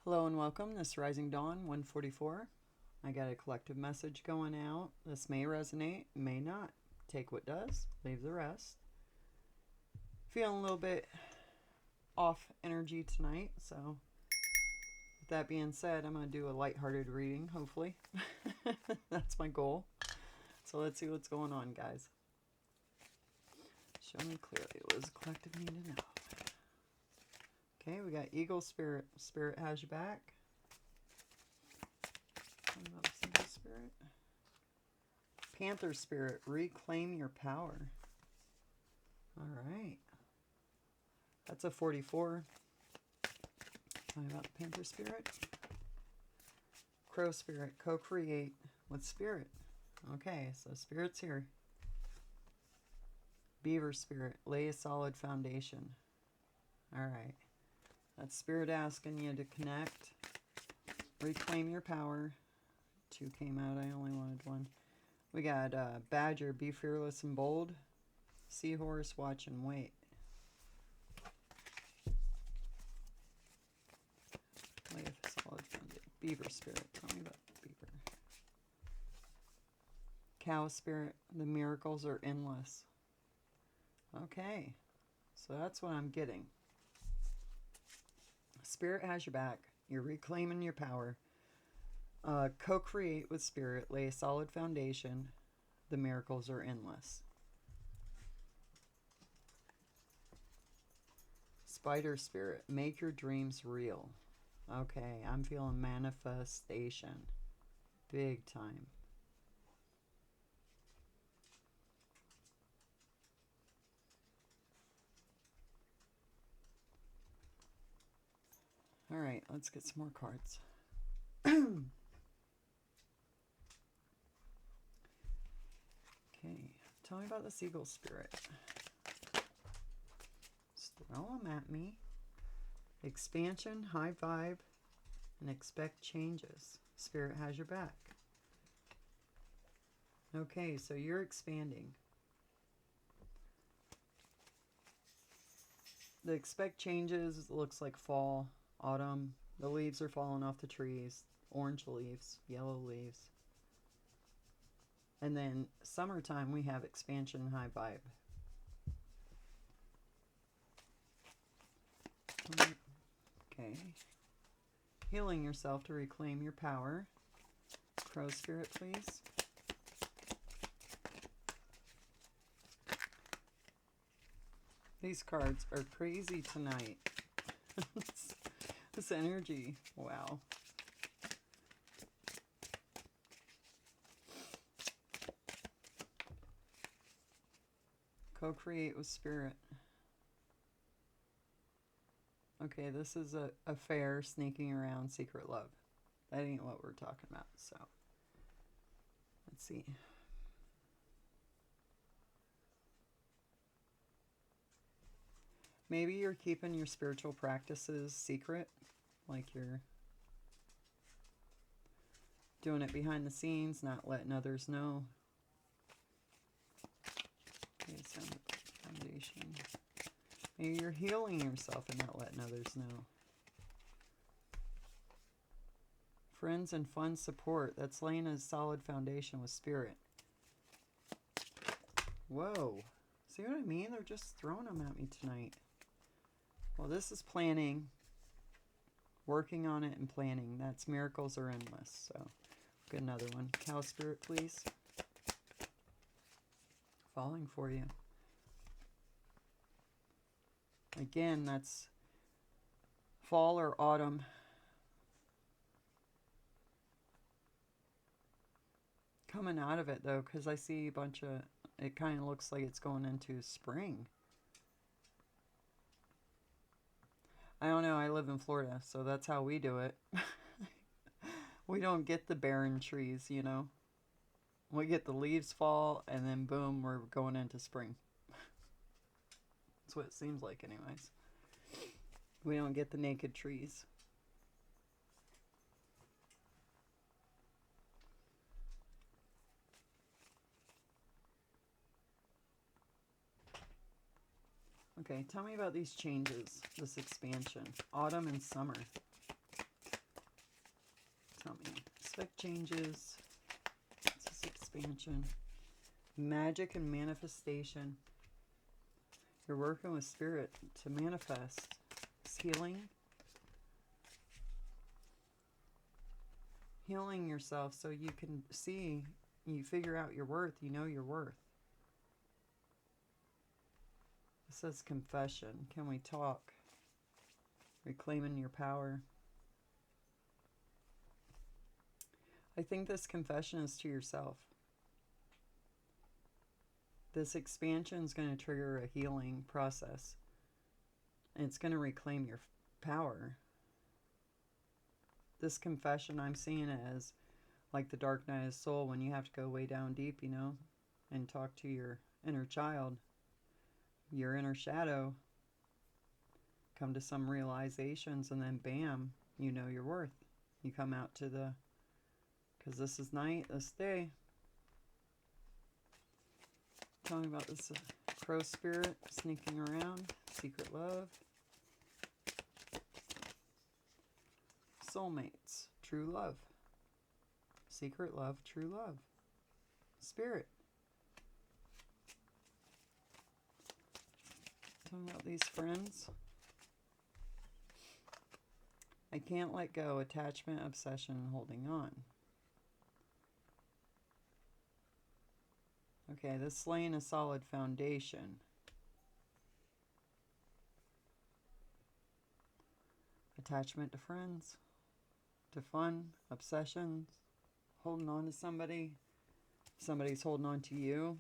Hello and welcome. This Rising Dawn 144. I got a collective message going out. This may resonate, may not. Take what does, leave the rest. Feeling a little bit off energy tonight, so with that being said, I'm going to do a lighthearted reading, hopefully. That's my goal. So let's see what's going on, guys. Show me clearly what does the collective need to know. Okay, we got Eagle Spirit. Spirit has your back. What about Single Spirit? Panther Spirit, reclaim your power. All right. That's a 44. Tell me about the Panther Spirit. Crow Spirit, co-create with Spirit. Okay, so Spirit's here. Beaver Spirit, lay a solid foundation. All right. That's Spirit asking you to connect. Reclaim your power. 2 came out. I only wanted 1. We got Badger, be fearless and bold. Seahorse, watch and wait. Lay a solid foundation. Beaver Spirit. Tell me about Beaver. Cow Spirit, the miracles are endless. Okay. So that's what I'm getting. Spirit has your back. You're reclaiming your power. Co-create with Spirit. Lay a solid foundation. The miracles are endless. Spider Spirit. Make your dreams real. Okay, I'm feeling manifestation. Big time. All right, let's get some more cards. Okay, tell me about the Seagull Spirit. Just throw them at me. Expansion, high vibe, and expect changes. Spirit has your back. Okay, so you're expanding. The expect changes looks like fall, autumn. The leaves are falling off the trees. Orange leaves, yellow leaves. And then summertime, we have expansion, high vibe. Okay. Healing yourself to reclaim your power. Crow Spirit, please. These cards are crazy tonight. This energy. Wow. Co-create with Spirit. Okay, this is a affair, sneaking around, secret love. That ain't what we're talking about, so. Let's see. Maybe you're keeping your spiritual practices secret, like you're doing it behind the scenes, not letting others know. Okay, foundation. Maybe you're healing yourself and not letting others know. Friends and fun support. That's laying a solid foundation with Spirit. Whoa. See what I mean? They're just throwing them at me tonight. Well, this is planning. Working on it and planning. That's miracles are endless. So, get another one. Cow Spirit, please. Falling for you. Again, that's fall or autumn. Coming out of it, though, because I see a bunch of... It kind of looks like it's going into spring. I don't know. I live in Florida, so that's how we do it. We don't get the barren trees, you know. We get the leaves fall, and then boom, we're going into spring. That's what it seems like anyways. We don't get the naked trees. Okay, tell me about these changes, this expansion. Autumn and summer. tell me? Expect changes. This is expansion. Magic and manifestation. You're working with spirit to manifest. It's healing. Healing yourself so you can see, you figure out your worth, you know your worth. It says confession. Can we talk? Reclaiming your power. I think this confession is to yourself. This expansion is going to trigger a healing process. And it's going to reclaim your power. This confession, I'm seeing it as like the dark night of the soul, when you have to go way down deep, you know, and talk to your inner child, your inner shadow, come to some realizations, and then bam, you know your worth. You come out to the, because this is night, this day. Tell me about this crow spirit sneaking around, secret love. Soulmates, true love. Secret love, true love. Spirit. Talking about these friends. I can't let go. Attachment, obsession, and holding on. Okay, this is laying a solid foundation. Attachment to friends, to fun, obsessions, holding on to somebody. Somebody's holding on to you.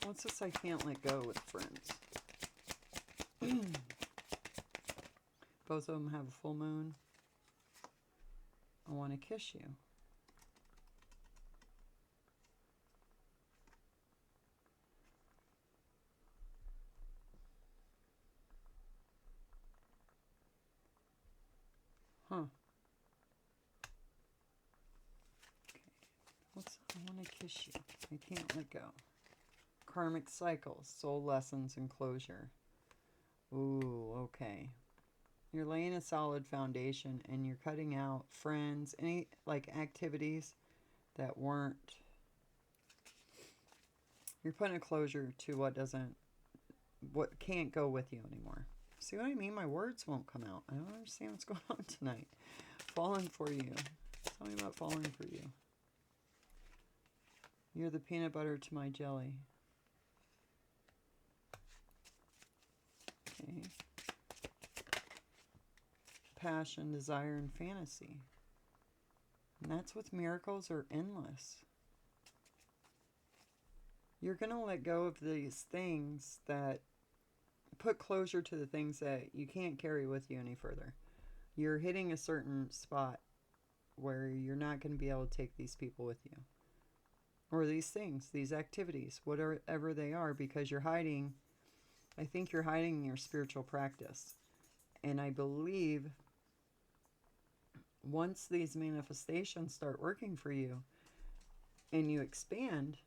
What's this I can't let go with friends? Both of them have a full moon. I want to kiss you. Huh. Okay. I want to kiss you. I can't let go. Karmic cycles, soul lessons, and closure. Ooh, okay. You're laying a solid foundation, and you're cutting out friends, any like activities that weren't. You're putting a closure to what can't go with you anymore. See what I mean? My words won't come out. I don't understand what's going on tonight. Falling for you. Tell me about falling for you. You're the peanut butter to my jelly. Okay. Passion, desire, and fantasy. And that's what miracles are endless. You're going to let go of these things that put closure to the things that you can't carry with you any further. You're hitting a certain spot where you're not going to be able to take these people with you. Or these things, these activities, whatever they are, because you're hiding. I think you're hiding your spiritual practice. And I believe once these manifestations start working for you and you expand,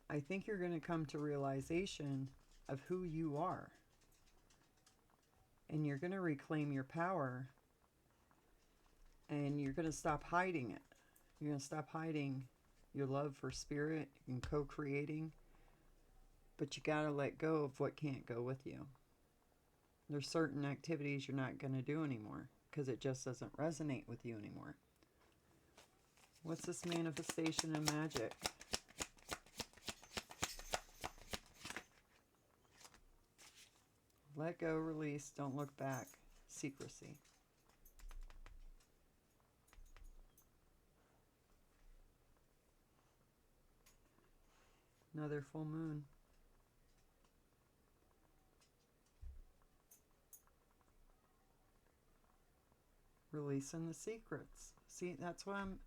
I think you're going to come to realization of who you are. And you're going to reclaim your power. And you're going to stop hiding it. You're going to stop hiding your love for spirit and co-creating. But you got to let go of what can't go with you. There's certain activities you're not going to do anymore because it just doesn't resonate with you anymore. What's this manifestation and magic? Let go, release, don't look back. Secrecy. Another full moon. Releasing the secrets. See, that's why I'm...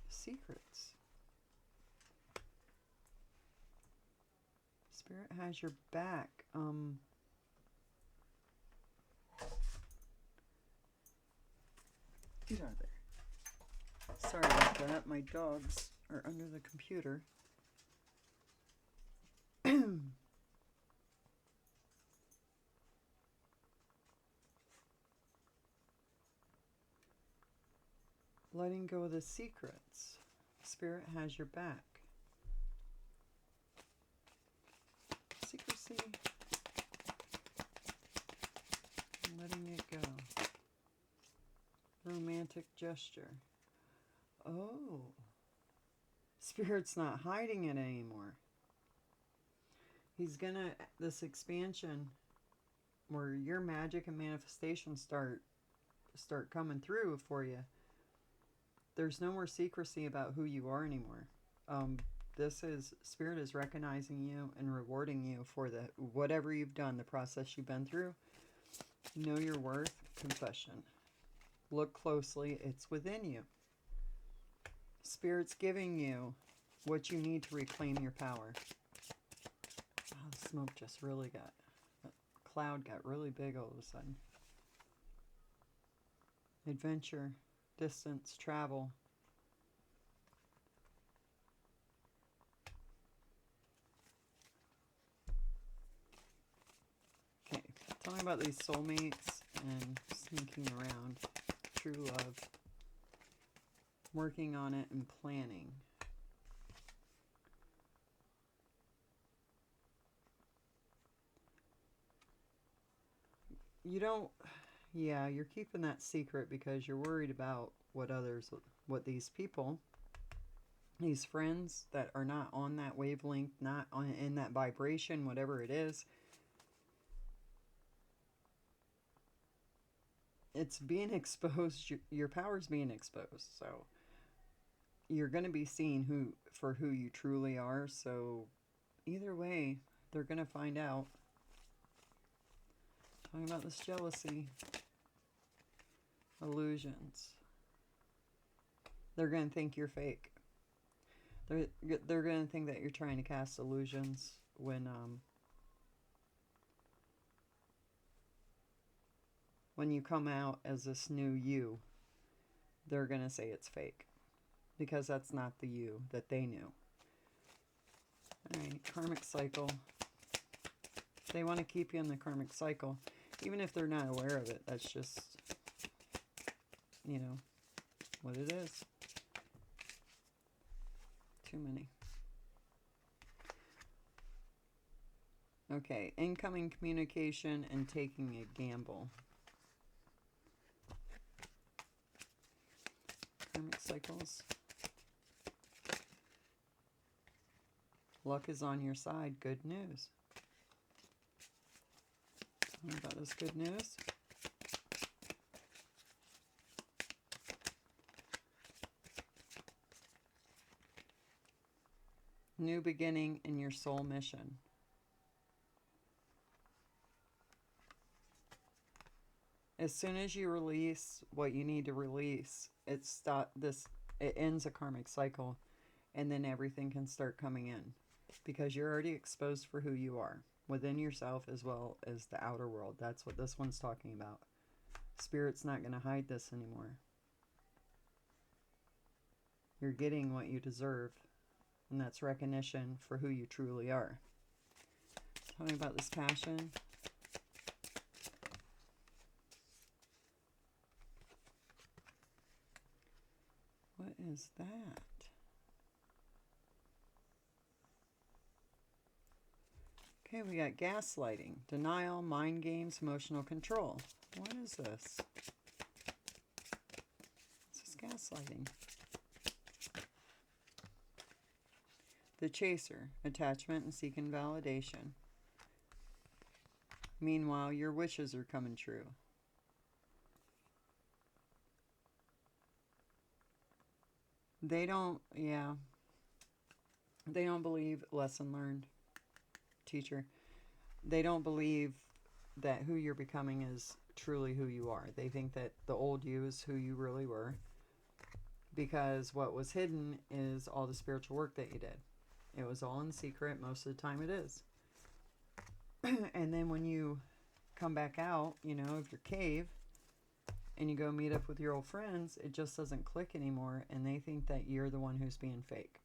Secrets. Spirit has your back. Get out of there. Sorry about that. My dogs are under the computer. letting go of the secrets. Spirit has your back. Secrecy. Letting it go. Romantic gesture. Oh. Spirit's not hiding it anymore. He's gonna, this expansion where your magic and manifestation start coming through for you. There's no more secrecy about who you are anymore. Spirit is recognizing you and rewarding you for whatever you've done, the process you've been through. Know your worth. Confession. Look closely. It's within you. Spirit's giving you what you need to reclaim your power. Oh, the smoke just really the cloud got really big all of a sudden. Adventure, distance, travel. Okay, tell me about these soulmates and sneaking around. True love. Working on it and planning. You're keeping that secret because you're worried about what these people, these friends that are not on that wavelength, not in that vibration, whatever it is. It's being exposed. Your power's being exposed. So you're going to be seen for who you truly are. So either way, they're going to find out. Talking about this jealousy. Illusions. They're going to think you're fake. They're going to think that you're trying to cast illusions when you come out as this new you. They're going to say it's fake because that's not the you that they knew. All right, karmic cycle. They want to keep you in the karmic cycle, even if they're not aware of it. That's just, what it is. Too many. Okay, incoming communication and taking a gamble. Karmic cycles. Luck is on your side. Good news. What about this good news? New beginning in your soul mission. As soon as you release what you need to release, it ends a karmic cycle, and then everything can start coming in because you're already exposed for who you are within yourself as well as the outer world. That's what this one's talking about. Spirit's not going to hide this anymore. You're getting what you deserve, and that's recognition for who you truly are. Tell me about this passion. What is that? Okay, we got gaslighting, denial, mind games, emotional control. What is this? This is gaslighting. The chaser, attachment and seeking validation. Meanwhile, your wishes are coming true. They don't believe lesson learned, teacher. They don't believe that who you're becoming is truly who you are. They think that the old you is who you really were, because what was hidden is all the spiritual work that you did. It was all in secret. Most of the time it is. And then when you come back out, of your cave, and you go meet up with your old friends, it just doesn't click anymore, and they think that you're the one who's being fake.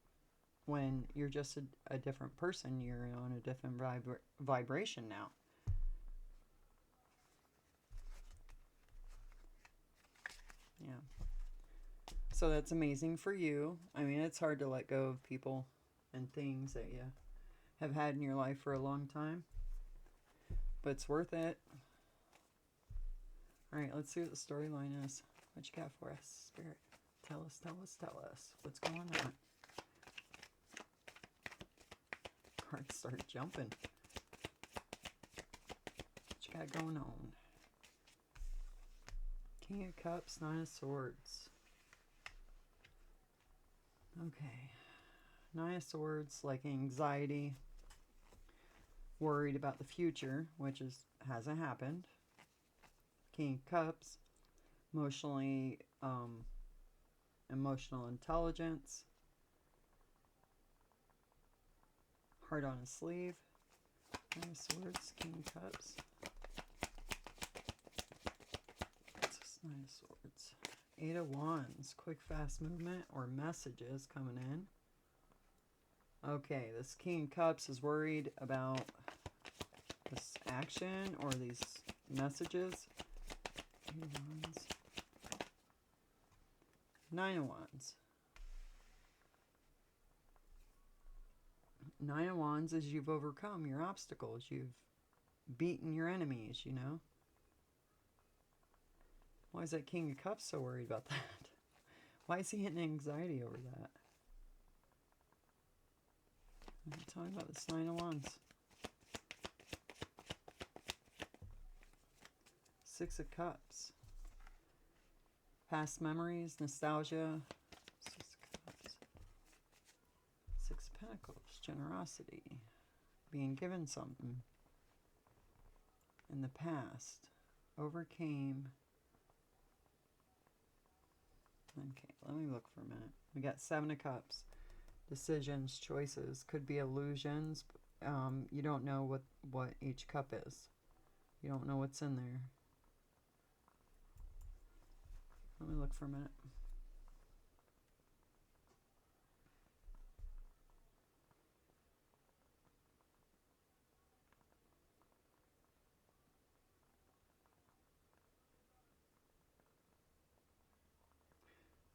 When you're just a different person, you're on a different vibration now. Yeah. So that's amazing for you. I mean, it's hard to let go of people and things that you have had in your life for a long time, but it's worth it. All right, let's see what the storyline is. What you got for us, Spirit? Tell us, tell us, tell us. What's going on? Cards started jumping. What you got going on? King of Cups, Nine of Swords. Okay. Nine of Swords, like anxiety, worried about the future, which hasn't happened. King of Cups, emotional intelligence, heart on his sleeve. Nine of Swords, King of Cups. What's this Nine of Swords? Eight of Wands, quick fast movement or messages coming in. Okay, this King of Cups is worried about this action or these messages. Eight of Wands. Nine of Wands. Nine of Wands is you've overcome your obstacles. You've beaten your enemies, you know. Why is that King of Cups so worried about that? Why is he getting anxiety over that? Tell me about this Nine of Wands. Six of Cups. Past memories, nostalgia. Six of Cups. Six of Pentacles, generosity. Being given something in the past. Overcame. Okay, let me look for a minute. We got Seven of Cups. Decisions, choices. Could be illusions. You don't know what each cup is. You don't know what's in there. Let me look for a minute.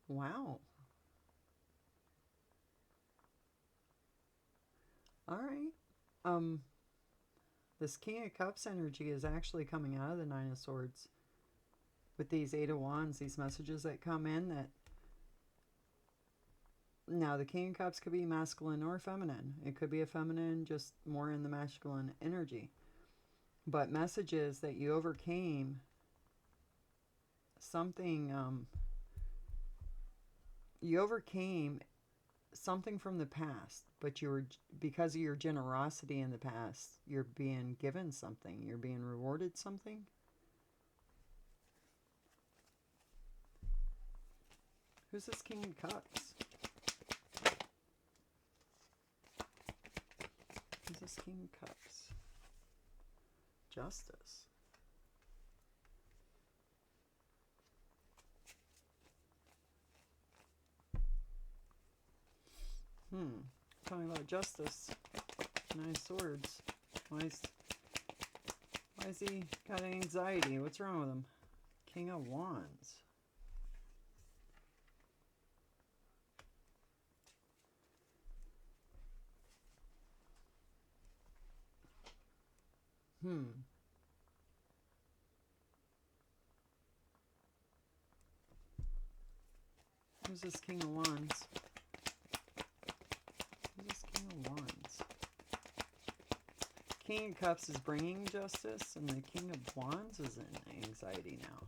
Wow. All right. This King of Cups energy is actually coming out of the Nine of Swords. With these Eight of Wands, these messages that come in that... Now, the King of Cups could be masculine or feminine. It could be a feminine, just more in the masculine energy. But messages that you overcame something... you overcame something from the past, but because of your generosity in the past, you're being given something. You're being rewarded something. Who's this King of Cups? Who's this King of Cups? Justice. Tell me about Justice. Nine of Swords. Why is he got anxiety? What's wrong with him? King of Wands. Who's this King of Wands? Who's this King of Wands? King of Cups is bringing justice, and the King of Wands is in anxiety now.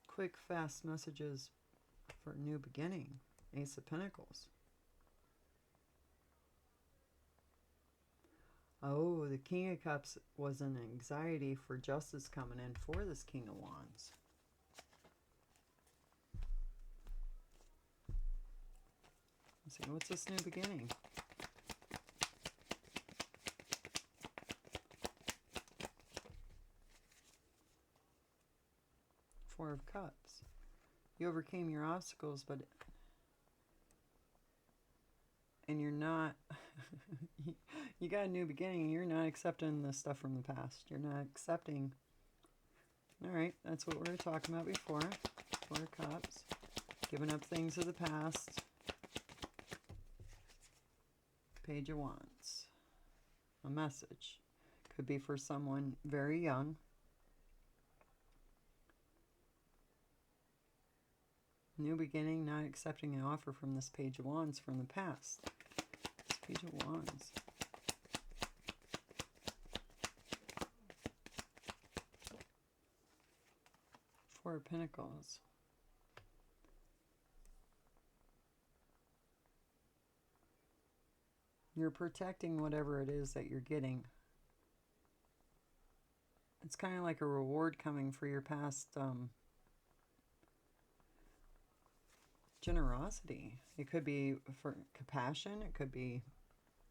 Quick, fast messages for a new beginning. Ace of Pentacles. Oh, the King of Cups was in anxiety for justice coming in for this King of Wands. Let's see, what's this new beginning? Four of Cups. You overcame your obstacles, and you're not... you got a new beginning, and you're not accepting the stuff from the past. You're not accepting... Alright, that's what we were talking about before. Four of Cups. Giving up things of the past. Page of Wands. A message. Could be for someone very young. New beginning, not accepting an offer from this Page of Wands from the past. This Page of Wands. Four of Pentacles. You're protecting whatever it is that you're getting. It's kind of like a reward coming for your past generosity. It could be for compassion. It could be,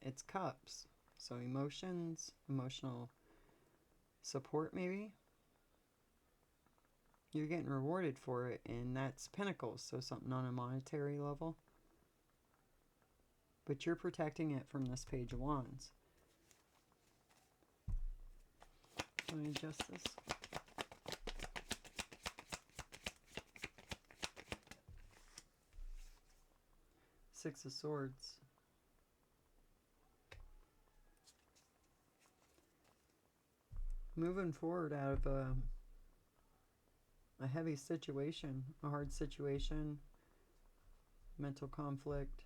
it's cups. So emotions, emotional support maybe. You're getting rewarded for it, and that's pentacles, so something on a monetary level. But you're protecting it from this Page of Wands. Let me adjust this. Six of Swords. Moving forward out of a heavy situation, a hard situation, mental conflict.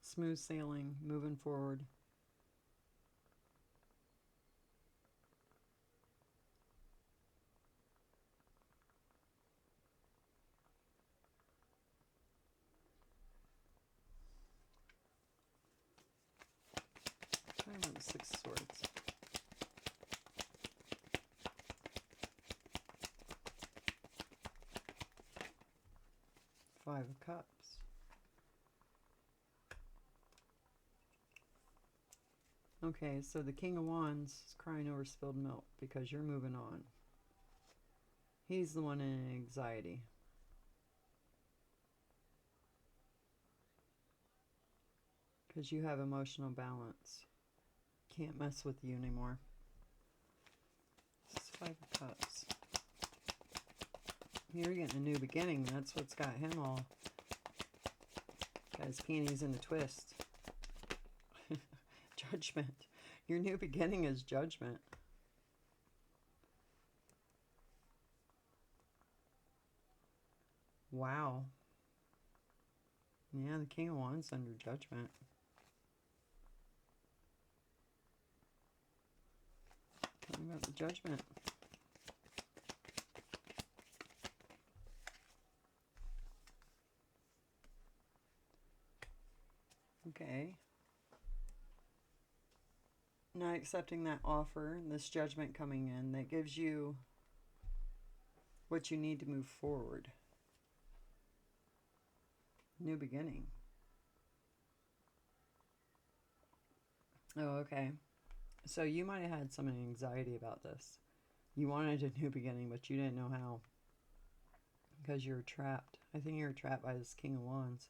Smooth sailing, moving forward. Tell me about the Six of Swords. Five of Cups. Okay, so the King of Wands is crying over spilled milk because you're moving on. He's the one in anxiety. Because you have emotional balance. Can't mess with you anymore. This is Five of Cups. You're getting a new beginning. That's what's got him all. Got his panties in a twist. Judgment. Your new beginning is judgment. Wow. Yeah, the King of Wands under judgment. Tell me about the judgment. Okay. Not accepting that offer, this judgment coming in, that gives you what you need to move forward. New beginning. Oh, okay. So you might have had some anxiety about this. You wanted a new beginning, but you didn't know how. Because you were trapped. I think you were trapped by this King of Wands.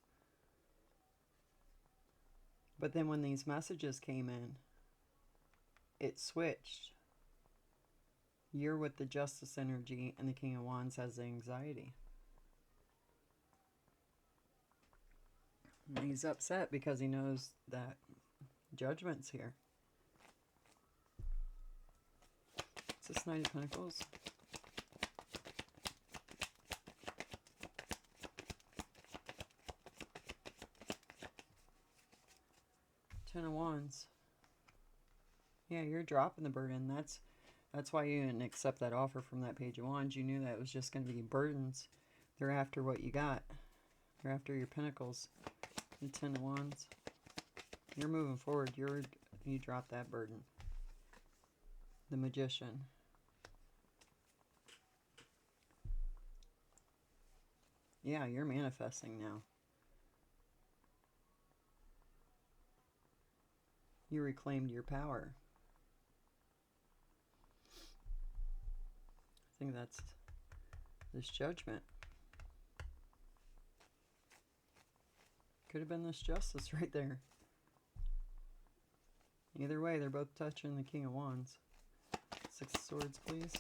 But then when these messages came in, it switched. You're with the Justice energy, and the King of Wands has the anxiety. And he's upset because he knows that judgment's here. It's this Knight of Pentacles. Ten of Wands. Yeah, you're dropping the burden. That's why you didn't accept that offer from that Page of Wands. You knew that it was just going to be burdens. They're after what you got. They're after your pentacles. The Ten of Wands. You're moving forward. You drop that burden. The Magician. Yeah, you're manifesting now. You reclaimed your power. I think that's this judgment. Could have been this Justice right there. Either way, they're both touching the King of Wands. Six of Swords, please.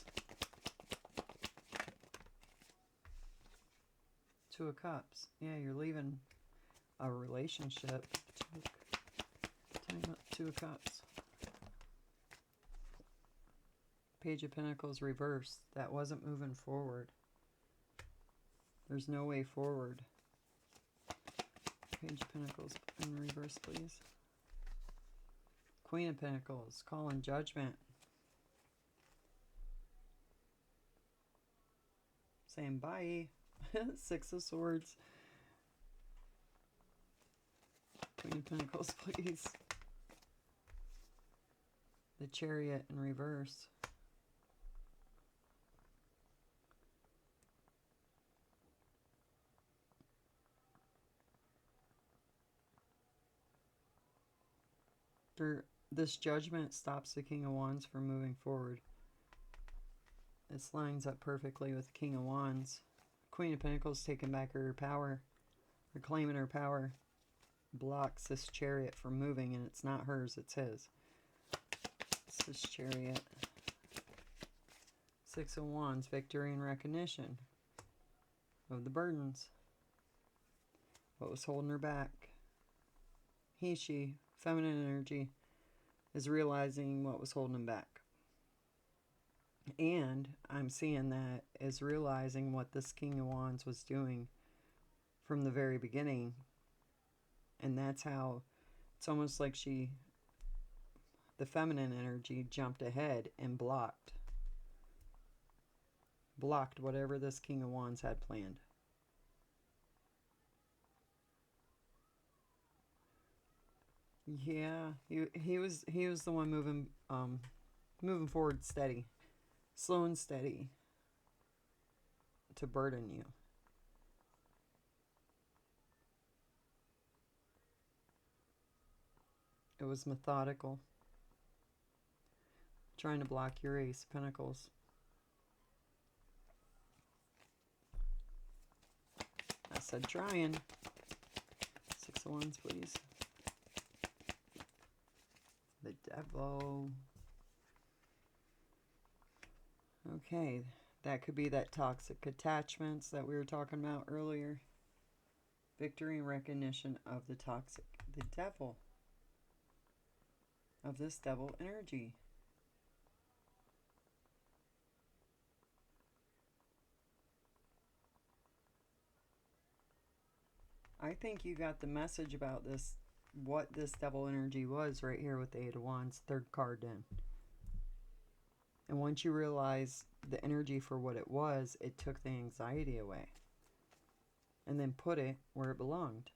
Two of Cups. Yeah, you're leaving a relationship. Two of Cups. Page of Pentacles reversed. That wasn't moving forward. There's no way forward. Page of Pentacles in reverse, please. Queen of Pentacles, calling judgment. Saying bye. Six of Swords. Queen of Pentacles, please. The Chariot in reverse. This judgment stops the King of Wands from moving forward. This lines up perfectly with the King of Wands. Queen of Pentacles taking back her power, reclaiming her power, blocks this Chariot from moving, and it's not hers, it's his. It's this Chariot. Six of Wands, victory and recognition of the burdens. What was holding her back? He, she, feminine energy, is realizing what was holding him back. And I'm seeing that is realizing what this King of Wands was doing from the very beginning. And that's how it's almost like the feminine energy jumped ahead and blocked whatever this King of Wands had planned. Yeah, he was the one moving forward steady, slow and steady to burden you. It was methodical, trying to block your Ace of Pentacles. I said trying. Six of Wands, please. The Devil. Okay, that could be that toxic attachments that we were talking about earlier. Victory and recognition of the toxic. The Devil. Of this Devil energy. I think you got the message about this, what this Devil energy was right here with the Eight of Wands, third card in. And once you realize the energy for what it was, it took the anxiety away. And then put it where it belonged,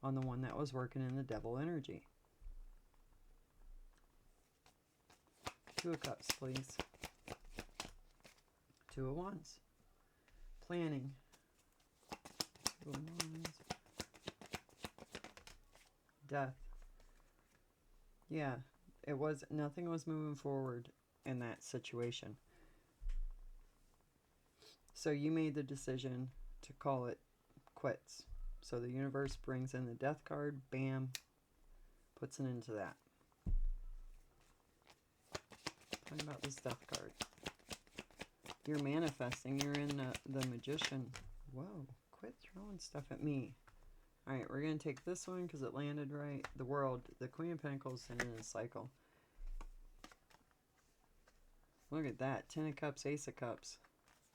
on the one that was working in the Devil energy. Two of Cups, please. Two of Wands. Planning. Two of Wands. Death. Yeah, nothing was moving forward in that situation. So you made the decision to call it quits. So the universe brings in the Death card, bam, puts an end to that. Talking about this Death card. You're manifesting, you're in the Magician. Whoa, quit throwing stuff at me. Alright, we're going to take this one because it landed right. The World, the Queen of Pentacles, and in a cycle. Look at that. Ten of Cups, Ace of Cups.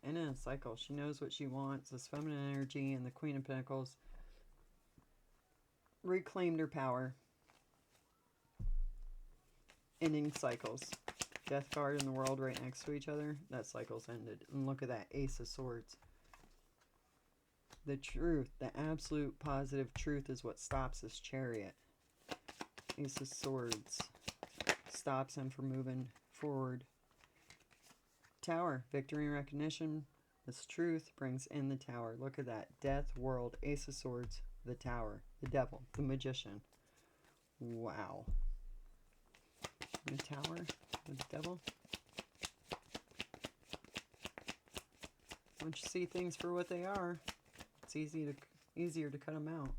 And in a cycle. She knows what she wants. This feminine energy and the Queen of Pentacles reclaimed her power. Ending cycles. Death card and the World right next to each other. That cycle's ended. And look at that. Ace of Swords. The truth, the absolute positive truth is what stops this Chariot. Ace of Swords stops him from moving forward. Tower, victory and recognition. This truth brings in the Tower. Look at that. Death, World, Ace of Swords, the Tower, the Devil, the Magician. Wow. The Tower, the Devil. Once you see things for what they are, it's easier to cut them out.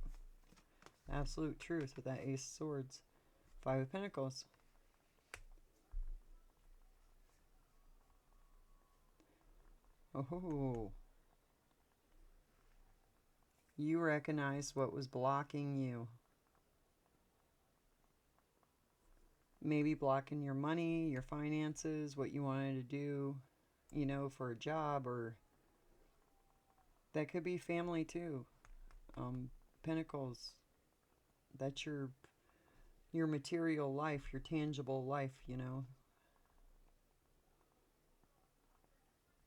Absolute truth with that Ace of Swords. Five of Pentacles. Oh. You recognize what was blocking you. Maybe blocking your money, your finances, what you wanted to do, you know, for a job, or that could be family too. Pentacles, that's your material life, your tangible life, you know.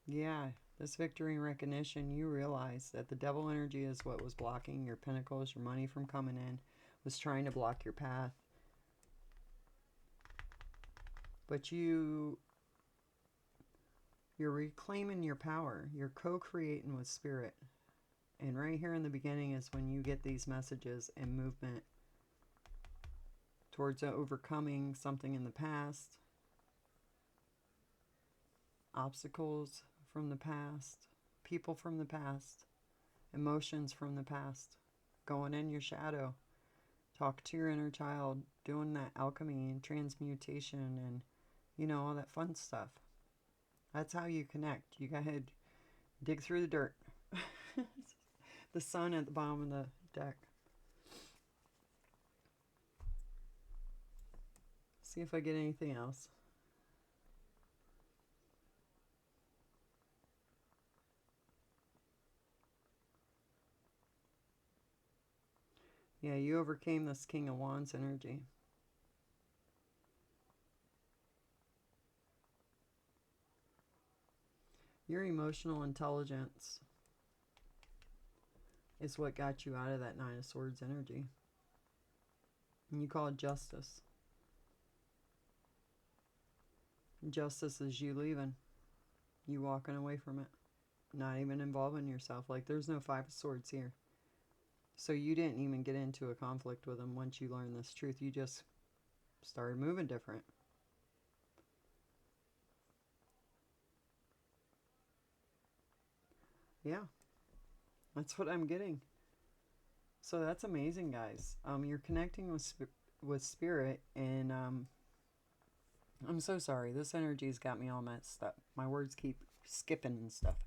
Yeah, this victory and recognition, you realize that the devil energy is what was blocking your pentacles, your money from coming in, was trying to block your path. But you're reclaiming your power. You're co-creating with spirit. And right here in the beginning is when you get these messages and movement towards overcoming something in the past, obstacles from the past, people from the past, emotions from the past, going in your shadow, talk to your inner child, doing that alchemy and transmutation and, you know, all that fun stuff. That's how you connect. You go ahead, dig through the dirt. The sun at the bottom of the deck. See if I get anything else. Yeah, you overcame this King of Wands energy. Your emotional intelligence is what got you out of that Nine of Swords energy. And you call it justice. Justice is you leaving. You walking away from it. Not even involving yourself. Like, there's no Five of Swords here. So you didn't even get into a conflict with them once you learned this truth. You just started moving different. Yeah. That's what I'm getting. So that's amazing, guys. You're connecting with spirit, and I'm so sorry. This energy's got me all messed up. My words keep skipping and stuff.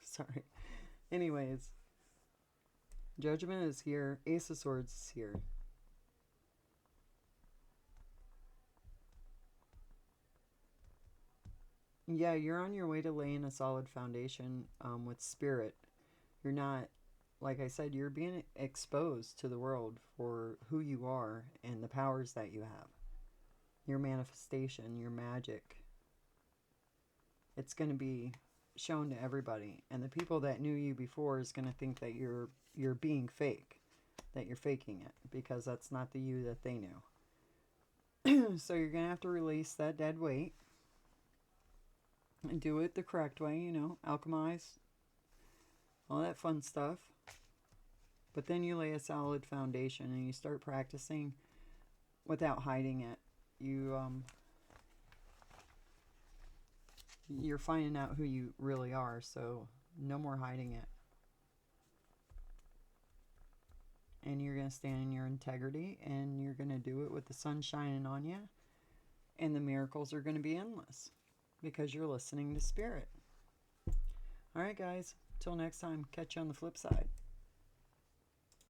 Sorry. Anyways, judgment is here. Ace of Swords is here. Yeah, you're on your way to laying a solid foundation with spirit. You're not, like I said, you're being exposed to the world for who you are and the powers that you have. Your manifestation, your magic. It's going to be shown to everybody. And the people that knew you before is going to think that you're being fake, that you're faking it, because that's not the you that they knew. So you're going to have to release that dead weight and do it the correct way, you know, alchemize, all that fun stuff. But then you lay a solid foundation and you start practicing without hiding it. You're finding out who you really are, so no more hiding it. And you're going to stand in your integrity, and you're going to do it with the sun shining on you, and the miracles are going to be endless because you're listening to spirit. All right, guys, till next time, catch you on the flip side.